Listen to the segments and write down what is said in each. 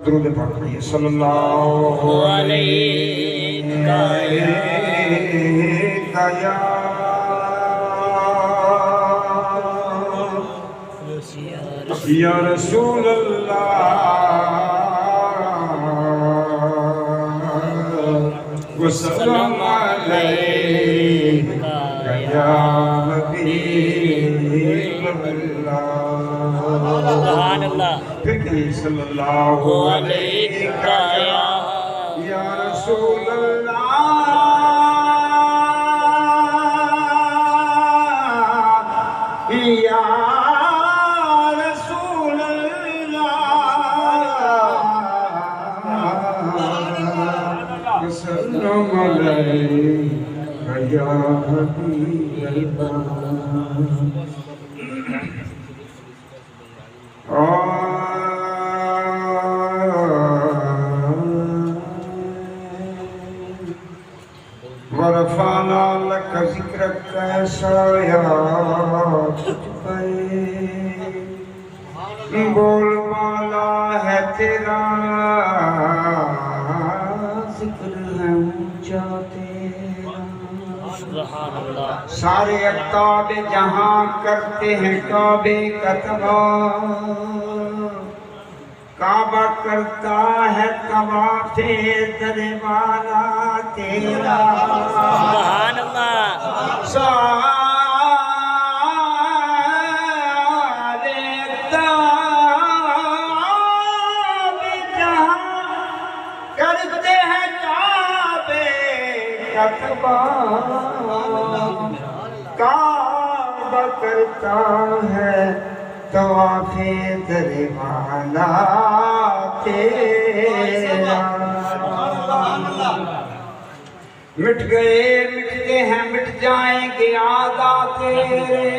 दुरूद पाक पढ़िए सल्लल्लाहु अलैहि या रसूल अल्लाह वसल्लम अलैका या हबीब अल्लाह। फिर कहिए सल्लल्लाहु अलैहि या रसूल अल्लाह या रसूल अल्लाह सल्लल्लाहु अलैका या हबीब वरफ़ाना लक ज़िक्रक कैसा याद पे बोलबाला है तेरा ज़िक्र है ऊंचा तेरा। सारे अक़ताब जहाँ करते हैं काबे का तवाफ़, काबा करता है तवाफ़े दरवाज़ा तेरा। सुभान अल्लाह। सारे अक़ताब जहाँ करते हैं काबे का तवाफ़, काबा करता है तवाफ़े दरवाज़ा तेरा। मिट गए मिटते हैं मिट जाएंगे आदा तेरे,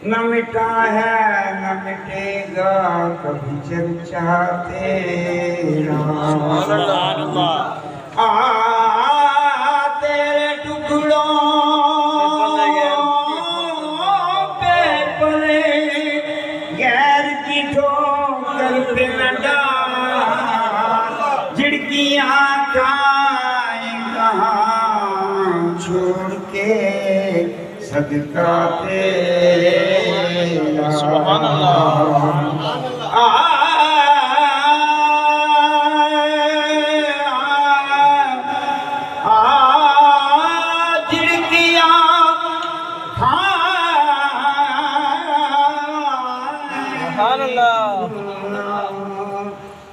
न मिटा है न मिटेगा कभी चर्चा तेरा। तेरे टुकड़ों पे पले गैर की ठोकर पे न डाल, झिड़कियाँ खाएं कहाँ छोड़ के सदका तेरा। सुभान अल्लाह।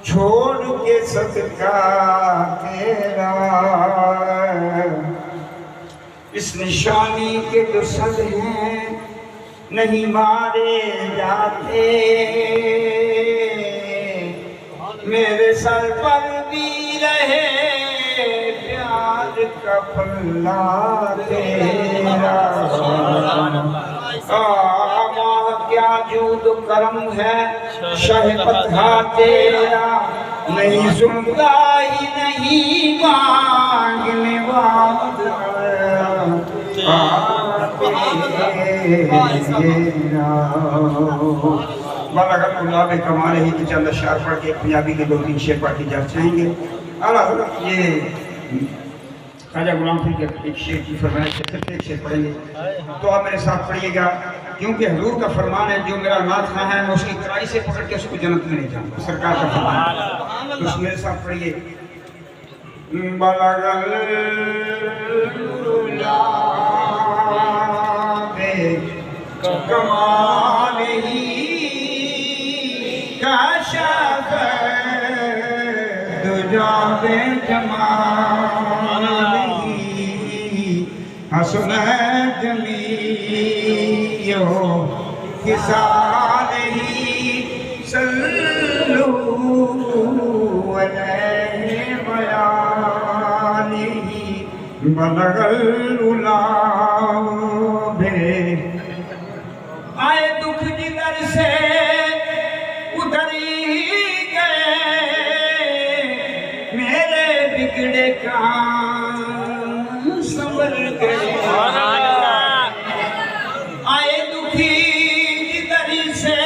छोड़ के सदका तेरा। इस निशानी के जो सद हैं नहीं मारे जाते, मेरे सर पर भी रहे प्यार का पल्ला तेरा। क्या जूद करम है शहबत तेरा, नहीं सुनता ही नहीं मांगने वाला बालागतुल्लाह में कमाल ही कि चंद अशआर पढ़ के पंजाबी के 2-3 शेर पढ़ के जा चाहेंगे। आला ये ख्वाजा गुलाम फरीद के एक शेर की फरमाइश है, फिर एक शेर पढ़ेंगे तो आप मेरे साथ पढ़िएगा, क्योंकि हुजूर का फरमान है जो मेरा नाथ खां है मैं उसकी कलाई से पकड़ के उसको जन्नत में नहीं जाऊंगा, सरकार का फरमान है। तो उस मेरे साथ पढ़िए। कमाल ही काशफ दुजाबे जमाल ही हसन जमीयो किसाल ही सल्लू अलैहि वआलिही बलगल उलाबे। आए दुख जिधर से उधर ही गए, मेरे बिगड़े काम संभल गए। आए दुखी जिधर से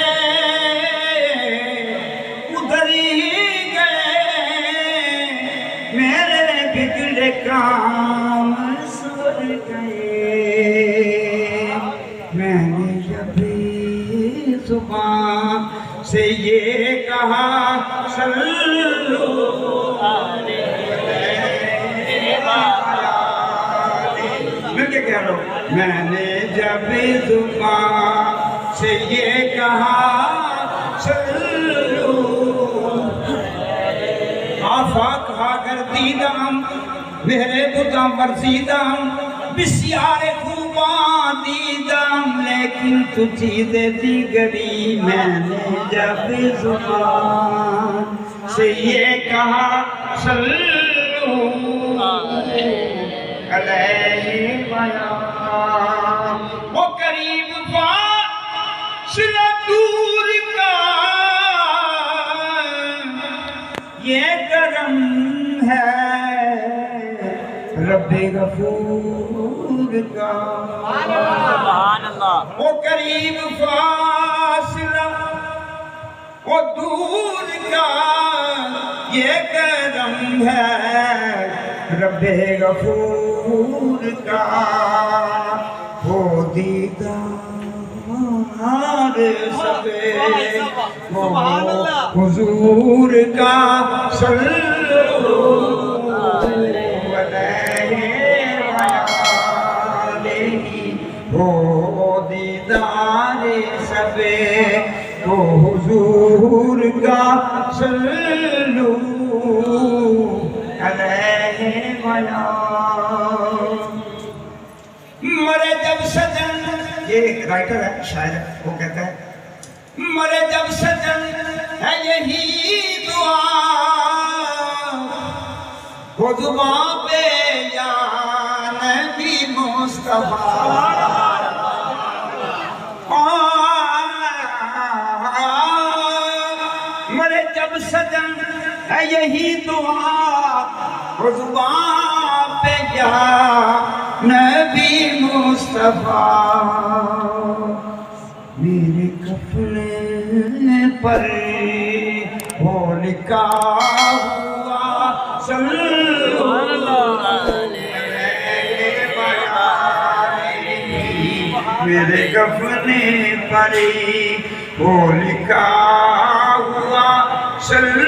उधर ही सल्लू मिलके कह लो। मैंने जब जुबान से ये कहा सल्लू आफाक हागर दीदाम मेरे बुदाम वर्जीदाम बिस्यारे खूबां दीदाम लेकिन तू चीज़ें दीगरी। मैंने जब जुबान से ये कहा सल्लू अलैहि वसल्लम वो करीब फासिला दूर का ये करम है रब्बे गफूर का। वो करीब फासिला वो दूर का ये करम है रब्बे गफूर का। वो दीदार सबे वो हुजूर का सल्लल्लाहु अलैहि वसल्लम। वो दीदार सबे वो हुजूर का सल्लल्लाहु अलैहि वसल्लम। मरे जब सजन, ये एक राइटर है शायर है, वो कहता है मरे जब सजन है यही दुआ हो जुबां पे या नबी मुस्तफा। मरे जब सजन है यही दुआ हो जुबां पे या नबी मुस्तफा। मेरे कफने पर हो लिखा हुआ सल्लल्लाहु अलैहि वसल्लम। मेरे कफने पर हो लिखा हुआ सल्लल्लाहु